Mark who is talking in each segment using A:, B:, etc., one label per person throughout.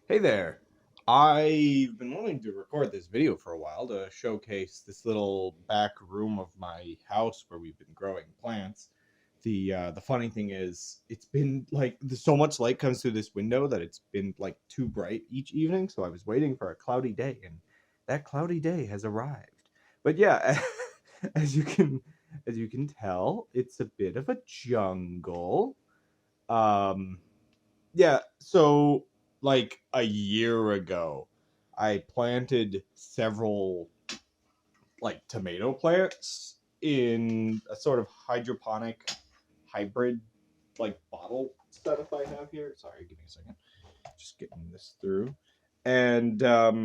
A: Hey there. I've been wanting to record this video for a while to showcase this little back room of my house where we've been growing plants. The funny thing is it's been like there's so much light comes through this window that it's been like too bright each evening, so I was waiting for a cloudy day and that cloudy day has arrived. But yeah, as you can as you can tell, it's a bit of a jungle. Um yeah, so like a year ago, I planted several like tomato plants in a sort of hydroponic hybrid like bottle setup I have here. Sorry, give me a second. Just getting this through. And yeah,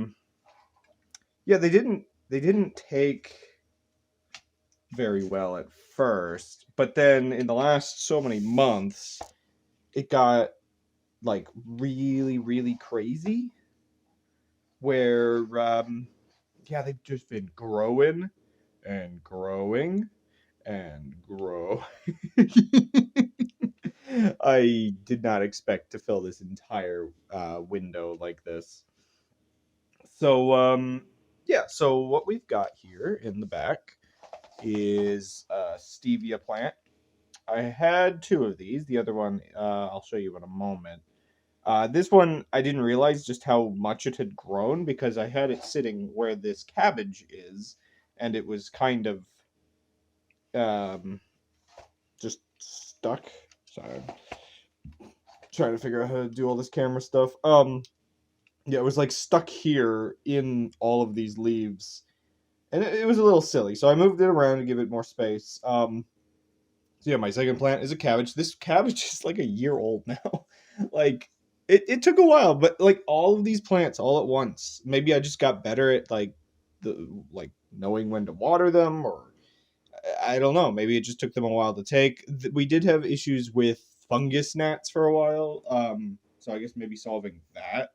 A: they didn't take very well at first, but then in the last so many months, it got like really crazy where yeah, they've just been growing and growing and grow. I did not expect to fill this entire window like this. So yeah, so what we've got here in the back is a stevia plant. I had two of these. The other one I'll show you in a moment. This one, I didn't realize just how much it had grown because I had it sitting where this cabbage is, and it was kind of um, just stuck. Sorry, I'm trying to figure out how to do all this camera stuff. Yeah, it was like stuck here in all of these leaves, and it was a little silly. So I moved it around to give it more space. So yeah, my second plant is a cabbage. This cabbage is like a year old now. Like it took a while, but like all of these plants all at once. Maybe I just got better at like knowing when to water them, or I don't know. Maybe it just took them a while to take. We did have issues with fungus gnats for a while. So I guess maybe solving that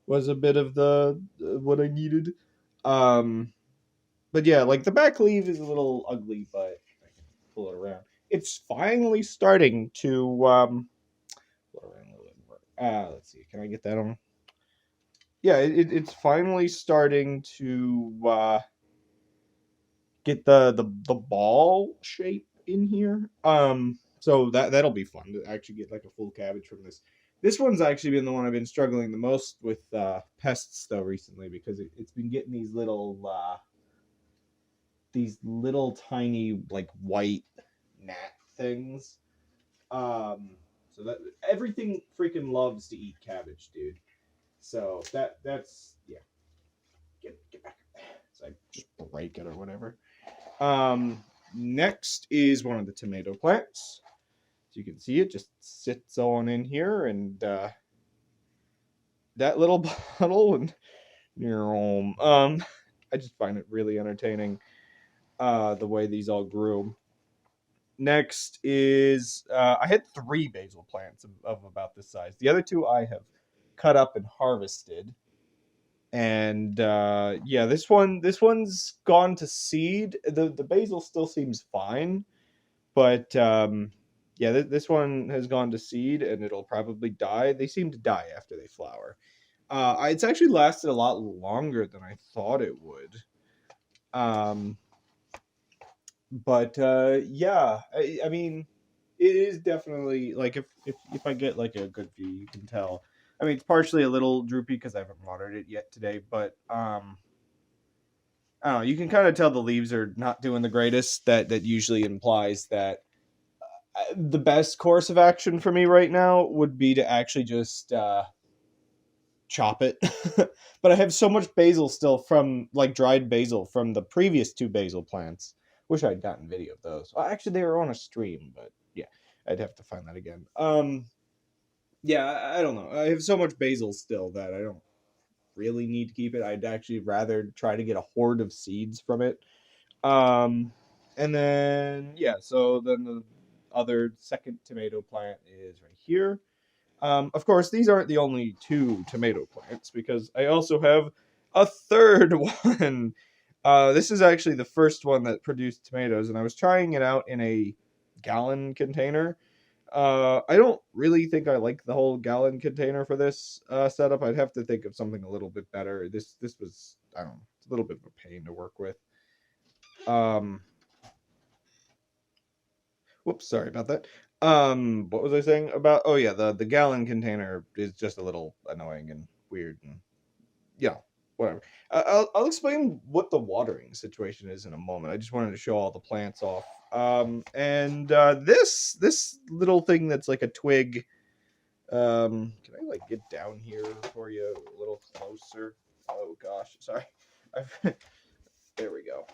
A: was a bit of the what I needed. Um, but yeah, like the back leaf is a little ugly, but I can pull it around. It's finally starting to pull it around a little bit more. Let's see, can I get that on? Yeah, it's finally starting to get the ball shape in here. So that'll be fun to actually get like a full cabbage from this. This one's actually been the one I've been struggling the most with pests though recently because it's been getting these little tiny like white gnat things. So that everything freaking loves to eat cabbage, dude. So that's yeah. Get back. So I just break it or whatever. Next is one of the tomato plants. So you can see it just sits on in here, and that little bottle and I just find it really entertaining the way these all grew. Next is I had three basil plants of about this size. The other two I have cut up and harvested, and yeah, this one's gone to seed. The basil still seems fine, but yeah, this one has gone to seed, and it'll probably die. They seem to die after they flower. It's actually lasted a lot longer than I thought it would. Um, but yeah, I mean, it is definitely like if I get like a good view, you can tell. I mean, it's partially a little droopy because I haven't watered it yet today, but I don't know. You can kind of tell the leaves are not doing the greatest. That usually implies that the best course of action for me right now would be to actually just chop it. But I have so much basil still from like dried basil from the previous two basil plants. Wish I'd gotten video of those. Well, actually, they were on a stream, but yeah, I'd have to find that again. Yeah, I don't know. I have so much basil still that I don't really need to keep it. I'd actually rather try to get a horde of seeds from it. Um, and then yeah, so then the other second tomato plant is right here. Of course, these aren't the only two tomato plants because I also have a third one. This is actually the first one that produced tomatoes, and I was trying it out in a gallon container. I don't really think I like the whole gallon container for this setup. I'd have to think of something a little bit better. This was, I don't know, it's a little bit of a pain to work with. Um, Whoops, sorry about that. What was I saying about? Oh yeah, the gallon container is just a little annoying and weird, and you know, whatever. I'll explain what the watering situation is in a moment. I just wanted to show all the plants off. And this little thing that's like a twig. Can I like get down here for you a little closer? Oh gosh, sorry. There we go.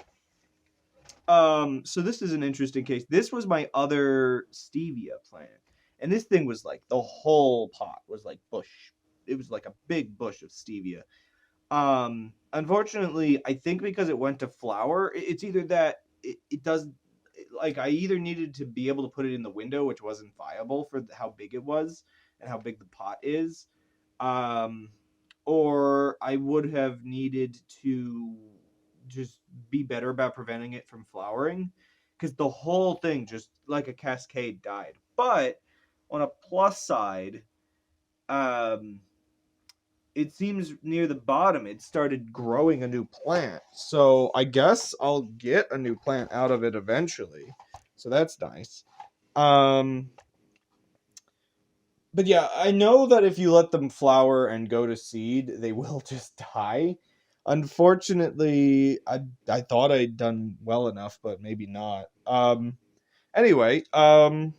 A: So this is an interesting case. This was my other stevia plant, and this thing was like the whole pot was like bush. It was like a big bush of stevia. Unfortunately, I think because it went to flower, it's either that it does like I either needed to be able to put it in the window, which wasn't viable for how big it was and how big the pot is, um, or I would have needed to just be better about preventing it from flowering because the whole thing just like a cascade died. But on a plus side, um, it seems near the bottom it started growing a new plant. So I guess I'll get a new plant out of it eventually. So that's nice. Um but yeah, I know that if you let them flower and go to seed, they will just die. Unfortunately, I thought I'd done well enough, but maybe not. Anyway, as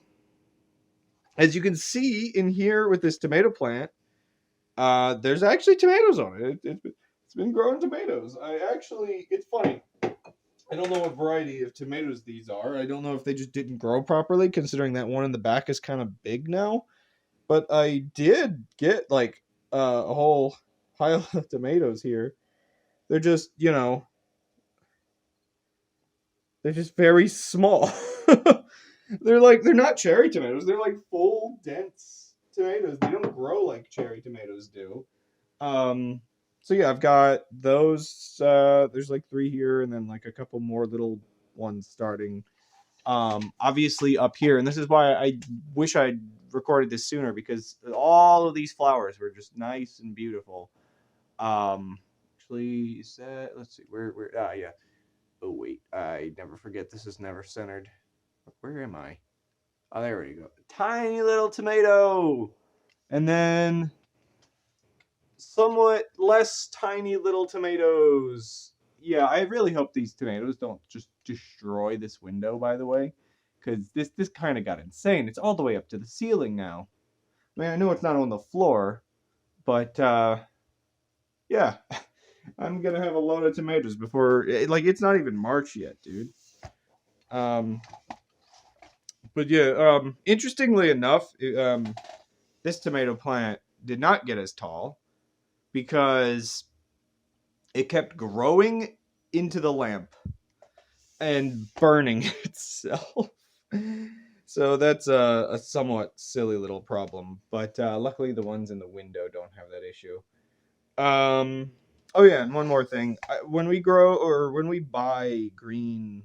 A: you can see in here with this tomato plant, there's actually tomatoes on it. It's been growing tomatoes. It's funny. I don't know what variety of tomatoes these are. I don't know if they just didn't grow properly, considering that one in the back is kind of big now. But I did get like a whole pile of tomatoes here. They're just, they're just very small. They're not cherry tomatoes. They're like full dense tomatoes. They don't grow like cherry tomatoes do. Um, so yeah, I've got those. There's like three here, and then like a couple more little ones starting. Obviously up here, and this is why I wish I'd recorded this sooner because all of these flowers were just nice and beautiful. Actually, is that? Let's see, where? Ah, yeah. Oh wait, I never forget. This is never centered. Where am I? Oh, there we go. Tiny little tomato, and then somewhat less tiny little tomatoes. Yeah, I really hope these tomatoes don't just destroy this window, by the way, because this kind of got insane. It's all the way up to the ceiling now. I mean, I know it's not on the floor, but yeah, I'm gonna have a load of tomatoes before like it's not even March yet, dude. Um, but yeah, interestingly enough, this tomato plant did not get as tall because it kept growing into the lamp and burning itself. So that's a somewhat silly little problem, but luckily the ones in the window don't have that issue. Oh yeah, and one more thing: when we grow or when we buy green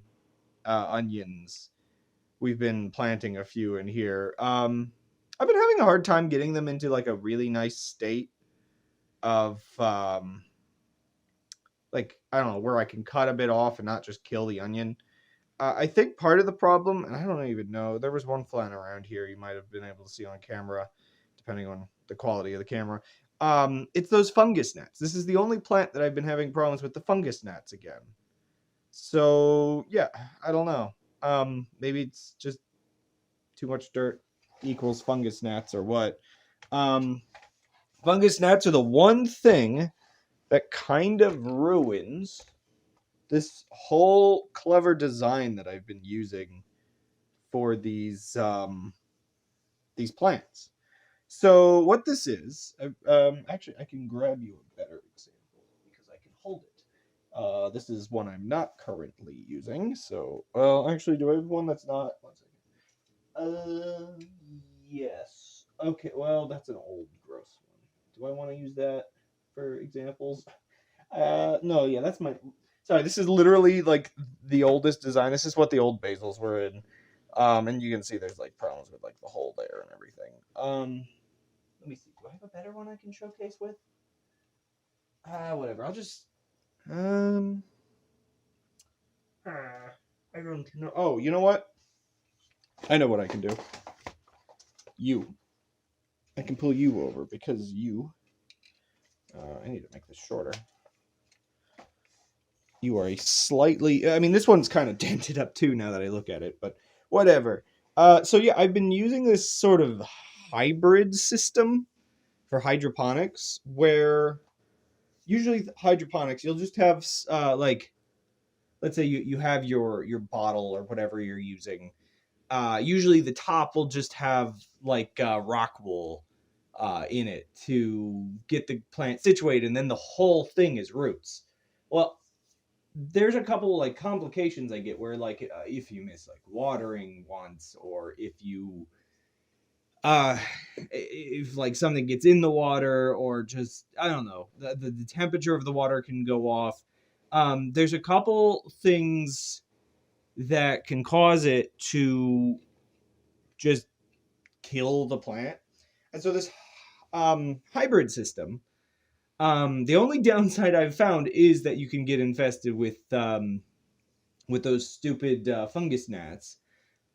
A: onions, we've been planting a few in here. I've been having a hard time getting them into like a really nice state of like I don't know where I can cut a bit off and not just kill the onion. I think part of the problem, and I don't even know, there was one flying around here you might have been able to see on camera, depending on the quality of the camera. It's those fungus gnats. This is the only plant that I've been having problems with the fungus gnats again. So yeah, I don't know. Maybe it's just too much dirt equals fungus gnats or what. Um, Fungus gnats are the one thing that kind of ruins this whole clever design that I've been using for these plants. So what this is, actually, I can grab you a better example because I can hold it. This is one I'm not currently using. So, well, actually, do I have one that's not? One second. Yes. Okay. Well, that's an old, gross one. Do I want to use that for examples? No. Yeah, that's my. Sorry, this is literally like the oldest design. This is what the old basils were in. And you can see there's like problems with like the hole there and everything. Let me see. Do I have a better one I can showcase with? Whatever. I'll just um. I don't know. Oh, you know what? I know what I can do. You. I can pull you over because you. I need to make this shorter. You are a slightly. I mean, this one's kind of dented up too now that I look at it, but whatever. So yeah, I've been using this sort of hybrid system for hydroponics where usually hydroponics you'll just have like let's say you have your bottle or whatever you're using. Usually the top will just have like rock wool in it to get the plant situated, and then the whole thing is roots. Well, there's a couple like complications I get where like if you miss like watering once, or uh if like something gets in the water, or just I don't know, the temperature of the water can go off. There's a couple things that can cause it to just kill the plant. And so this hybrid system, the only downside I've found is that you can get infested with those stupid fungus gnats.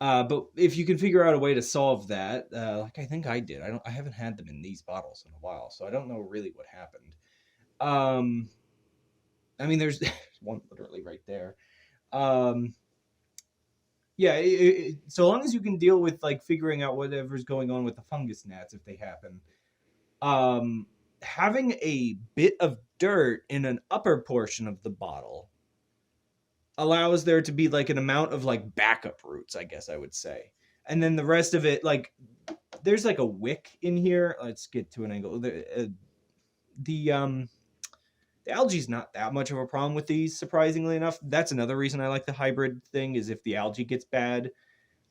A: But if you can figure out a way to solve that, like I think I did, I haven't had them in these bottles in a while, so I don't know really what happened. Um, I mean, there's one literally right there. Um, yeah, so long as you can deal with like figuring out whatever's going on with the fungus gnats if they happen. Um, Having a bit of dirt in an upper portion of the bottle allows there to be like an amount of like backup roots, I guess I would say. And then the rest of it, like there's like a wick in here. Let's get to an angle. The the algae's not that much of a problem with these, surprisingly enough. That's another reason I like the hybrid thing, is if the algae gets bad,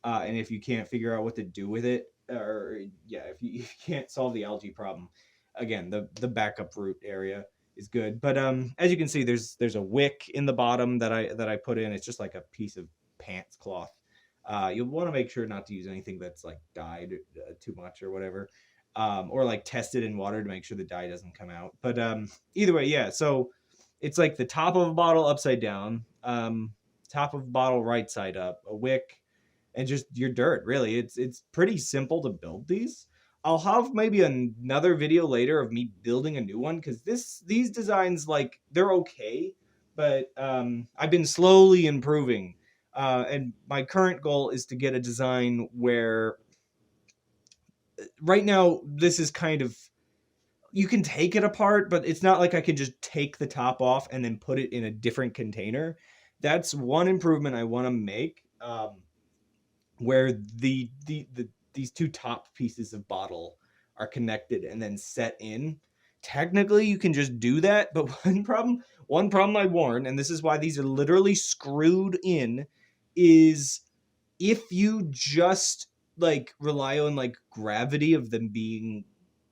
A: and if you can't figure out what to do with it, or yeah, if you can't solve the algae problem, again, the backup root area is good. But as you can see, there's a wick in the bottom that I put in. It's just like a piece of pants cloth. You'll want to make sure not to use anything that's like dyed too much or whatever, or like test it in water to make sure the dye doesn't come out. But either way, yeah. So it's like the top of a bottle upside down, top of a bottle right side up, a wick, and just your dirt. Really, it's pretty simple to build these. I'll have maybe another video later of me building a new one, because these designs, like, they're okay, but I've been slowly improving. And my current goal is to get a design where right now this is kind of, you can take it apart, but it's not like I can just take the top off and then put it in a different container. That's one improvement I want to make. Where these two top pieces of bottle are connected and then set in. Technically, you can just do that, but one problem I warn, and this is why these are literally screwed in, is if you just like rely on like gravity of them being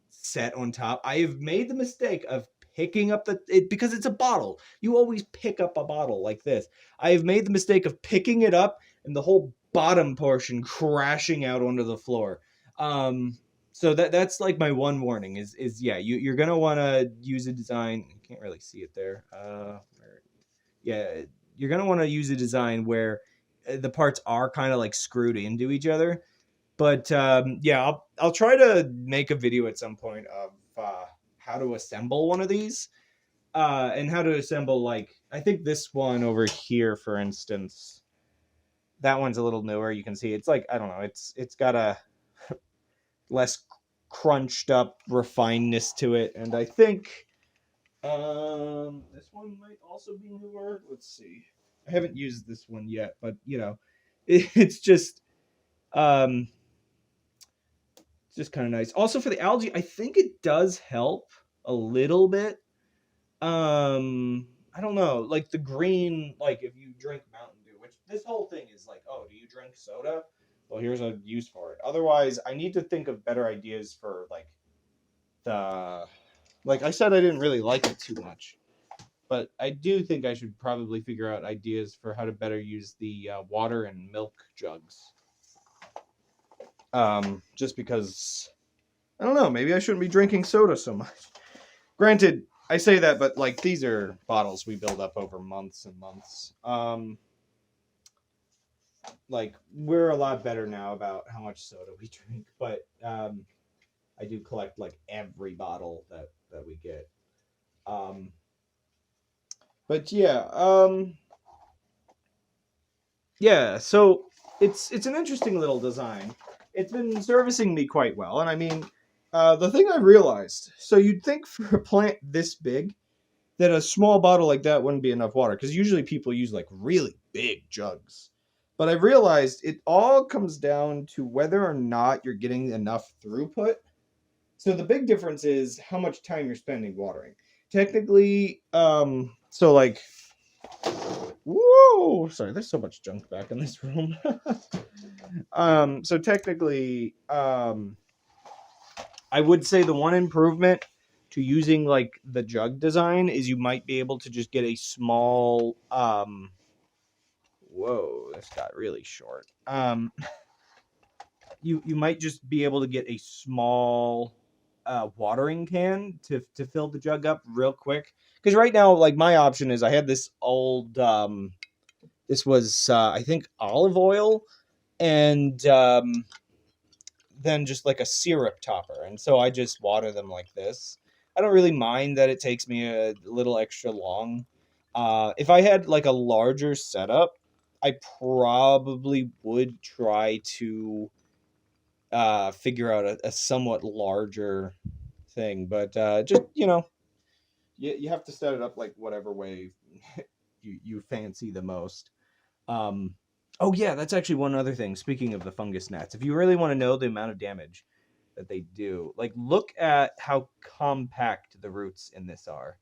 A: set on top. I have made the mistake of picking up because it's a bottle. You always pick up a bottle like this. I have made the mistake of picking it up and the whole bottom portion crashing out onto the floor. So that's like my one warning is yeah, you're gonna want to use a design. You can't really see it there. Yeah, you're gonna want to use a design where the parts are kind of like screwed into each other. But yeah, I'll try to make a video at some point of how to assemble one of these, and how to assemble, like, I think this one over here, for instance, that one's a little newer. You can see it's like, I don't know, it's got a less crunched up refinedness to it, and I think this one might also be newer. Let's see. I haven't used this one yet, but you know, it's just um just kind of nice. Also for the algae, I think it does help a little bit. I don't know, like the green, like if you drink Mountain Dew, which this whole thing is like, oh, do you drink soda? Well, here's a use for it. Otherwise, I need to think of better ideas for like the, like I said, I didn't really like it too much, but I do think I should probably figure out ideas for how to better use the water and milk jugs. Just because I don't know, maybe I shouldn't be drinking soda so much. Granted, I say that, but like these are bottles we build up over months and months. Like we're a lot better now about how much soda we drink, but I do collect like every bottle that we get. Um, but yeah. So it's an interesting little design. It's been servicing me quite well, and I mean, the thing I realized. So you'd think for a plant this big that a small bottle like that wouldn't be enough water because usually people use like really big jugs. But I realized it all comes down to whether or not you're getting enough throughput. So the big difference is how much time you're spending watering. Technically, so like, whoa, sorry, there's so much junk back in this room. So technically, I would say the one improvement to using like the jug design is you might be able to just get a small whoa, this got really short. You might just be able to get a small watering can to fill the jug up real quick. Because right now, like my option is I had this old this was I think olive oil and then just like a syrup topper. And so I just water them like this. I don't really mind that it takes me a little extra long. If I had like a larger setup, I probably would try to figure out a somewhat larger thing. But just, you have to set it up like whatever way you fancy the most. Um, oh yeah, that's actually one other thing. Speaking of the fungus gnats, if you really want to know the amount of damage that they do, like look at how compact the roots in this are.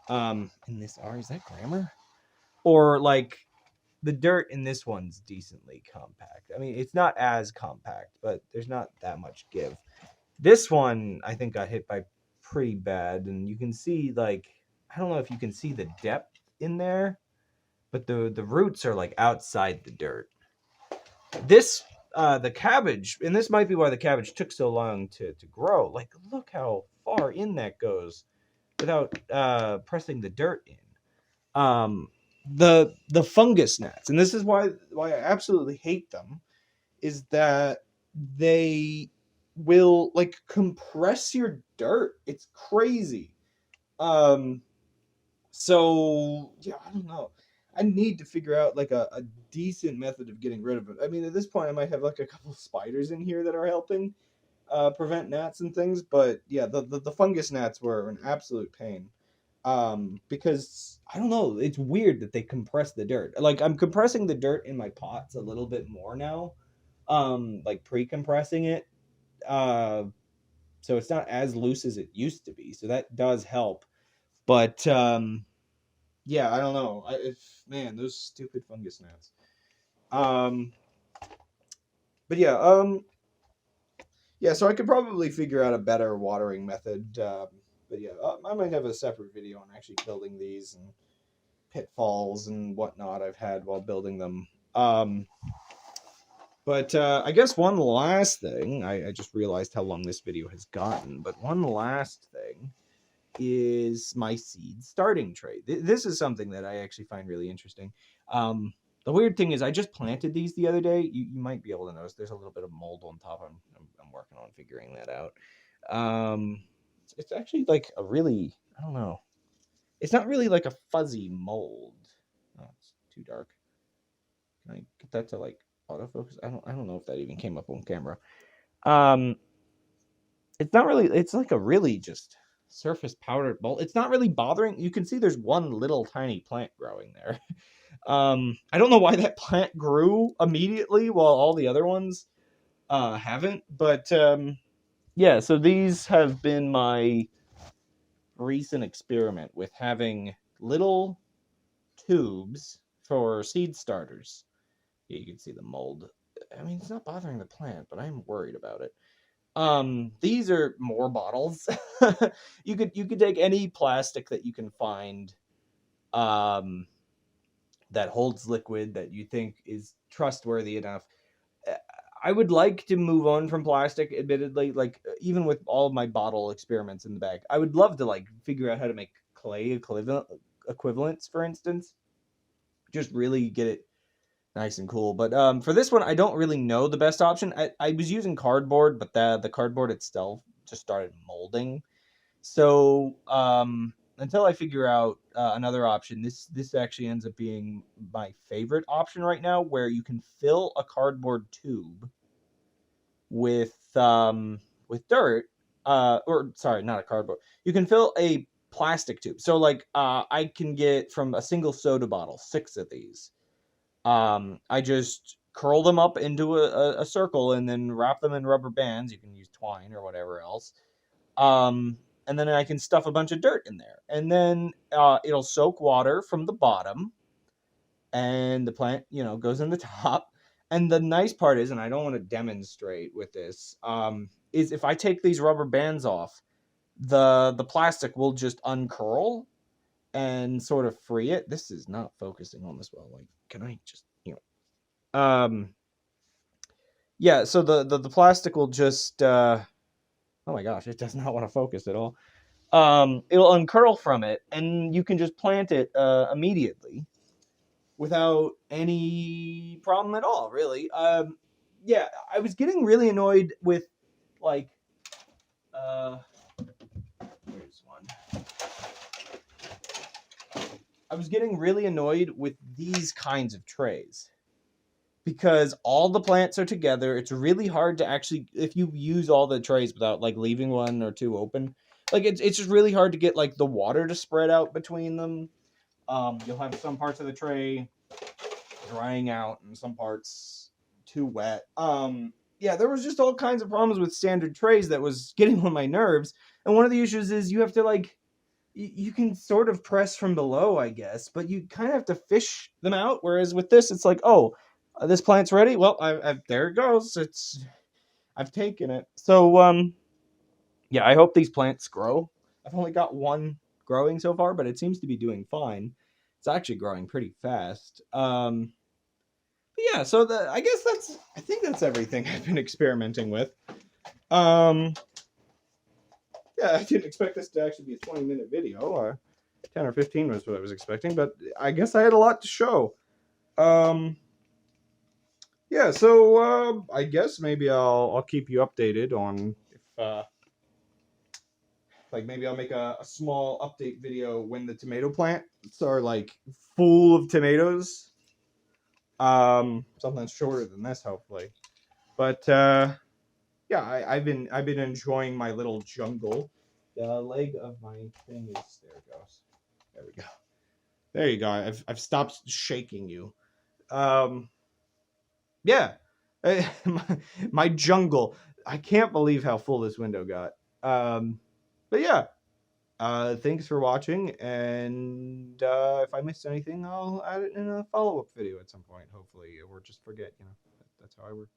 A: Is that grammar? Or like the dirt in this one's decently compact. I mean, it's not as compact, but there's not that much give. This one I think got hit by pretty bad, and you can see like I don't know if you can see the depth in there, but the roots are like outside the dirt. This the cabbage, and this might be why the cabbage took so long to grow. Like look how far in that goes without pressing the dirt in. The fungus gnats, and this is why I absolutely hate them, is that they will like compress your dirt. It's crazy. Um, so yeah, I don't know. I need to figure out like a decent method of getting rid of it. I mean, at this point, I might have like a couple spiders in here that are helping prevent gnats and things. But yeah, the fungus gnats were an absolute pain. Because I don't know, it's weird that they compress the dirt. Like I'm compressing the dirt in my pots a little bit more now. Like pre-compressing it. Uh, so it's not as loose as it used to be. So that does help. But yeah, I don't know. Man, those stupid fungus gnats. Um, but yeah. So I could probably figure out a better watering method. But yeah, I might have a separate video on actually building these and pitfalls and whatnot I've had while building them. But I guess one last thing, I just realized how long this video has gotten, but one last thing is my seed starting tray. This is something that I actually find really interesting. The weird thing is I just planted these the other day. You might be able to notice there's a little bit of mold on top. I'm working on figuring that out. It's actually like a really, I don't know. It's not really like a fuzzy mold. Oh, it's too dark. Can I get that to like autofocus? I don't know if that even came up on camera. Um, it's not really. It's like a really just surface powdered mold. It's not really bothering. You can see there's one little tiny plant growing there. I don't know why that plant grew immediately while all the other ones haven't. But yeah, so these have been my recent experiment with having little tubes for seed starters. Yeah, you can see the mold. I mean, it's not bothering the plant, but I'm worried about it. These are more bottles. You could take any plastic that you can find, um, that holds liquid that you think is trustworthy enough. I would like to move on from plastic, admittedly, like even with all of my bottle experiments in the back. I would love to like figure out how to make clay equivalents, for instance. Just really get it nice and cool. But for this one, I don't really know the best option. I was using cardboard, but the cardboard itself just started molding. So until I figure out another option, this actually ends up being my favorite option right now, where you can fill a cardboard tube with dirt, or sorry, not a cardboard. You can fill a plastic tube. So like I can get from a single soda bottle 6 of these. I just curl them up into a circle and then wrap them in rubber bands. You can use twine or whatever else. And then I can stuff a bunch of dirt in there, and then it'll soak water from the bottom, and the plant, goes in the top. And the nice part is, and I don't want to demonstrate with this, is if I take these rubber bands off, the plastic will just uncurl and sort of free it. This is not focusing on this well. Like, can I just, yeah. So the plastic will just, oh my gosh, it does not want to focus at all. It'll uncurl from it, and you can just plant it immediately without any problem at all, really. Yeah, I was getting really annoyed with, like, where's one? I was getting really annoyed with these kinds of trays because all the plants are together. It's really hard to actually, if you use all the trays without like leaving one or two open, like it's just really hard to get like the water to spread out between them. You'll have some parts of the tray drying out and some parts too wet. Yeah, there was just all kinds of problems with standard trays that was getting on my nerves. And one of the issues is you have to like you can sort of press from below, I guess, but you kind of have to fish them out. Whereas with this, it's like, oh, this plant's ready. Well, there it goes. I've taken it. So yeah, I hope these plants grow. I've only got one growing so far, but it seems to be doing fine. It's actually growing pretty fast. But yeah, so I guess I think that's everything I've been experimenting with. Um, yeah, I didn't expect this to actually be a 20-minute video. 10 or 15 was what I was expecting, but I guess I had a lot to show. Yeah, so I guess maybe I'll keep you updated on if like maybe I'll make a small update video when the tomato plants are like full of tomatoes. Something shorter than this, hopefully. But yeah, I've been enjoying my little jungle. The leg of my thing is there. It goes. There we go. There you go. I've stopped shaking you. Yeah, my jungle. I can't believe how full this window got. But yeah. Thanks for watching, and if I missed anything, I'll add it in a follow-up video at some point, hopefully, or just forget. That's how I work.